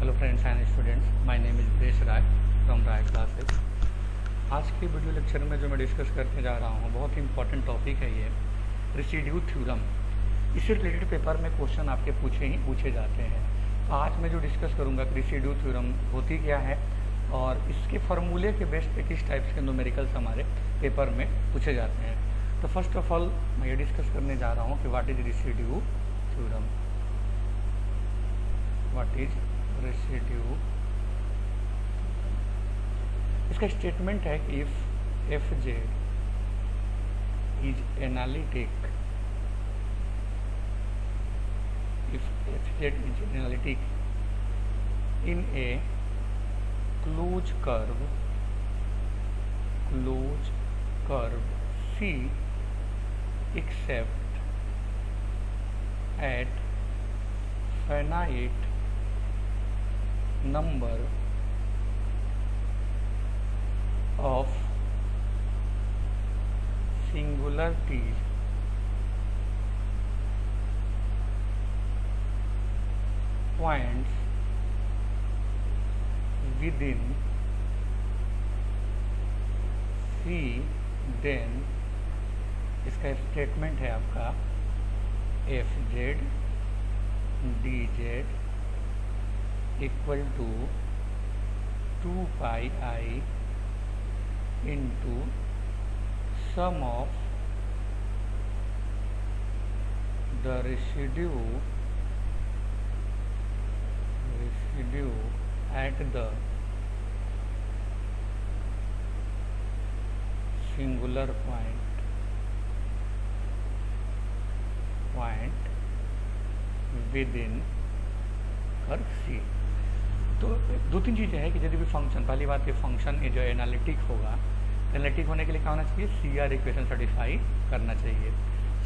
Hello friends and students, my name is Bresh Rai from Rai classes. आज के video lecture में जो मैं डिस्कस करने जा रहा हूँ बहुत ही इंपॉर्टेंट टॉपिक है ये रेसिड्यू थ्योरम। इससे रिलेटेड पेपर में क्वेश्चन आपके पूछे जाते हैं। तो आज मैं जो डिस्कस करूँगा कि रेसिड्यू थ्योरम होती क्या है और इसके फार्मूले के बेस पे किस टाइप्स के न्यूमेरिकल्स हमारे पेपर में पूछे जाते हैं। तो फर्स्ट ऑफ ऑल मैं ये डिस्कस करने जा रहा हूँ कि what is residue theorem. What is residue, इसका स्टेटमेंट है कि if F Z is analytic, if F Z is analytic in A close curve C except at finite number of singularities points within C, then इसका statement है आपका F Z D Z equal to 2 pi i into sum of the residue at the singular point within curve C. तो दो तीन चीज़ें हैं कि यदि भी फंक्शन, पहली बात ये फंक्शन ये जो एनालिटिक होगा, एनालिटिक होने के लिए क्या होना चाहिए, सी आर इक्वेशन सेटिस्फाई करना चाहिए।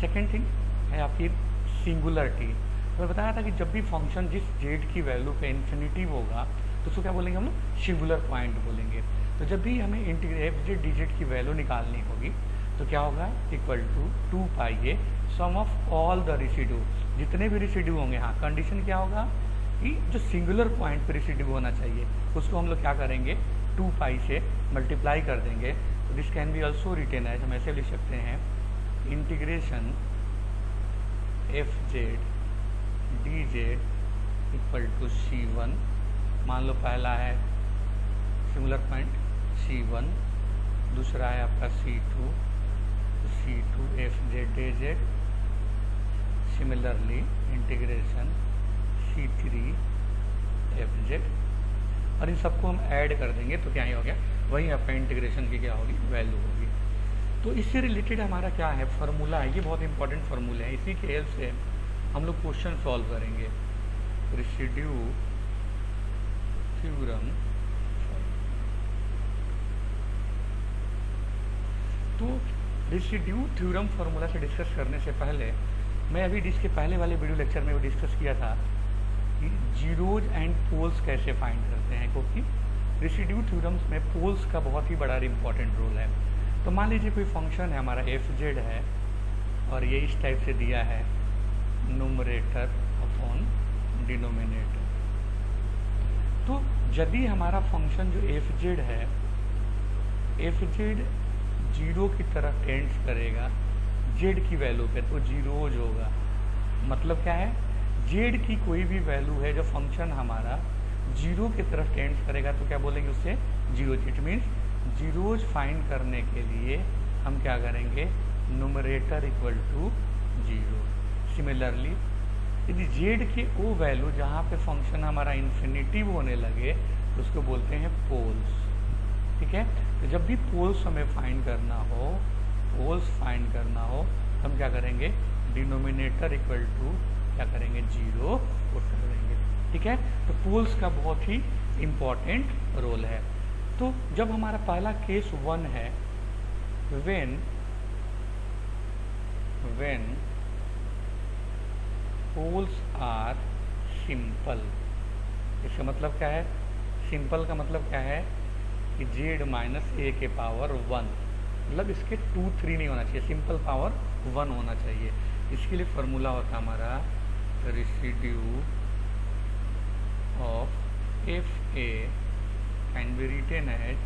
सेकेंड थिंग है आपकी सिंगुलरिटी। तो मैं बताया था कि जब भी फंक्शन जिस जेड की वैल्यू पे इन्फिनिटिव होगा तो उसको क्या बोलेंगे हम लोग, सिंगुलर पॉइंट बोलेंगे। तो जब भी हमें एफ जेड डी जेड की वैल्यू निकालनी होगी तो क्या होगा, equal to 2 pi A sum of all the residue, जितने भी रेसिड्यू होंगे। हाँ, कंडीशन क्या होगा कि जो सिंगुलर पॉइंट पर रेसिड्यू होना चाहिए उसको हम लोग क्या करेंगे, 2 पाई से मल्टीप्लाई कर देंगे। तो this can be also written as, हम ऐसे लिख सकते हैं integration F Z D Z equal to C1। मान लो पहला है सिंगुलर पॉइंट C1, दूसरा है आपका C2 F Z D Z, similarly integration C3 F Z, और इन सबको हम ऐड कर देंगे तो क्या ही हो गया, वही आपका इंटीग्रेशन की क्या होगी, वैल्यू होगी। तो इससे रिलेटेड हमारा क्या है, फार्मूला है, ये बहुत इंपॉर्टेंट फार्मूला है। इसी के हेल्प से हम लोग क्वेश्चन सॉल्व करेंगे। Residue theorem. तो रेसिड्यू थ्योरम फार्मूला से डिस्कस करने से पहले मैं अभी इसके पहले वाले वीडियो लेक्चर में वो डिस्कस किया था कि जीरोज एंड पोल्स कैसे फाइंड करते हैं, क्योंकि रेसिड्यू थ्योरम्स में पोल्स का बहुत ही बड़ा इंपॉर्टेंट रोल है। तो मान लीजिए कोई फंक्शन है हमारा एफ जेड है और ये इस टाइप से दिया है, न्यूमरेटर अपॉन डिनोमिनेटर। तो यदि हमारा फंक्शन जो एफ जेड है, एफ जेड जीरो की तरफ टेंड्स करेगा जेड की वैल्यू पे, तो जीरोज होगा। मतलब क्या है, जेड की कोई भी वैल्यू है जो फंक्शन हमारा जीरो की तरफ टेंड्स करेगा तो क्या बोलेंगे उसे, zeros. It means zeros find करने के लिए हम क्या करेंगे, numerator equal to zero. Similarly यदि जेड के वो वैल्यू जहाँ पे फंक्शन हमारा इन्फिनिटिव होने लगे तो उसको बोलते हैं पोल्स। ठीक है, तो जब भी पोल्स हमें फाइंड करना हो, पोल्स फाइंड करना हो हम क्या करेंगे, डिनोमिनेटर इक्वल टू क्या करेंगे, जीरो पुट कर देंगे। ठीक है, तो पोल्स का बहुत ही इम्पॉर्टेंट रोल है। तो जब हमारा पहला केस 1 है, व्हेन पोल्स आर सिंपल। इसका मतलब क्या है, सिंपल का मतलब क्या है कि जेड माइनस ए के पावर 1, मतलब इसके 2 3 नहीं होना चाहिए, सिंपल पावर 1 होना चाहिए। इसके लिए फार्मूला होता है हमारा residue of F A can be written as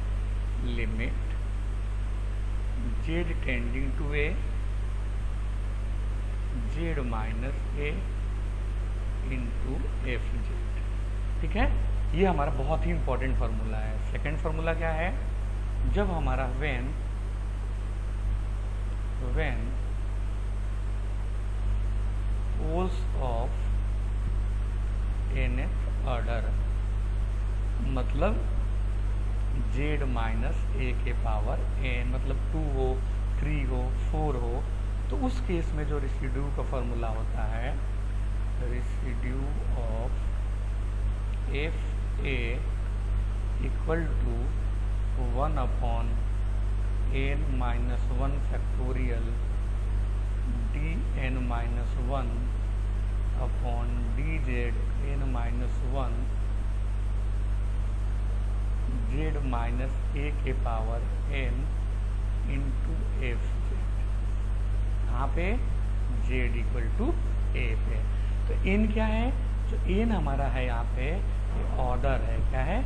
limit Z tending to A Z minus A into F Z. ठीक है, ये हमारा बहुत ही इंपॉर्टेंट फार्मूला है। सेकंड फार्मूला क्या है, जब हमारा when poles of nth order, मतलब z माइनस ए के पावर n, मतलब 2 हो, 3 हो, 4 हो, तो उस केस में जो रेसिड्यू का फॉर्मूला होता है, residue of F A equal to 1 upon n minus 1 factorial D N minus 1 upon D Z N minus 1 Z minus A के power n into F Z. यहाँ पे जेड इक्वल टू ए पे, तो n क्या है, जो n हमारा है यहाँ पे ये ऑर्डर है। क्या है,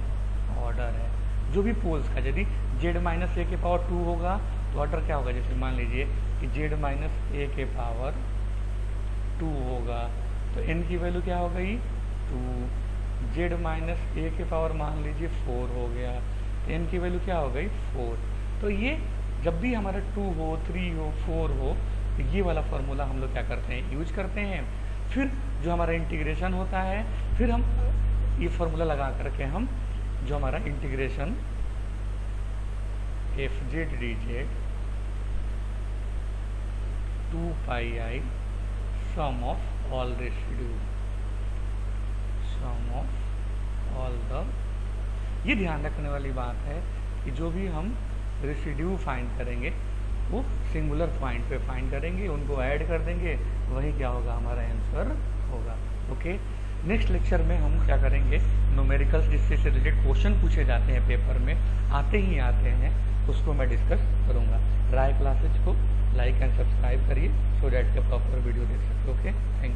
ऑर्डर है जो भी पोल्स का। यदि जेड माइनस ए के पावर 2 होगा तो ऑर्डर क्या होगा, जैसे मान लीजिए कि जेड माइनस ए के पावर 2 होगा तो n की वैल्यू क्या हो गई 2। जेड माइनस ए के पावर मान लीजिए 4 हो गया तो n की वैल्यू क्या हो गई 4। तो ये जब भी हमारा 2 हो, 3 हो, 4 हो, तो ये वाला फार्मूला हम लोग क्या करते हैं, यूज करते हैं। फिर जो हमारा इंटीग्रेशन होता है, फिर हम ये फार्मूला लगा करके हम जो हमारा integration F Z D Z 2 pi I sum of all residue, sum of all the, ये ध्यान रखने वाली बात है कि जो भी हम रेसिड्यू फाइंड करेंगे वो सिंगुलर पॉइंट पे फाइंड करेंगे, उनको ऐड कर देंगे, वही क्या होगा, हमारा आंसर होगा। ओके, नेक्स्ट लेक्चर में हम क्या करेंगे, न्यूमेरिकल्स जिससे से रिलेटेड क्वेश्चन पूछे जाते हैं पेपर में, आते हैं, उसको मैं डिस्कस करूँगा। राय क्लासेज को लाइक एंड सब्सक्राइब करिए सो डैट के प्रॉपर वीडियो देख सकते। Okay, thank you.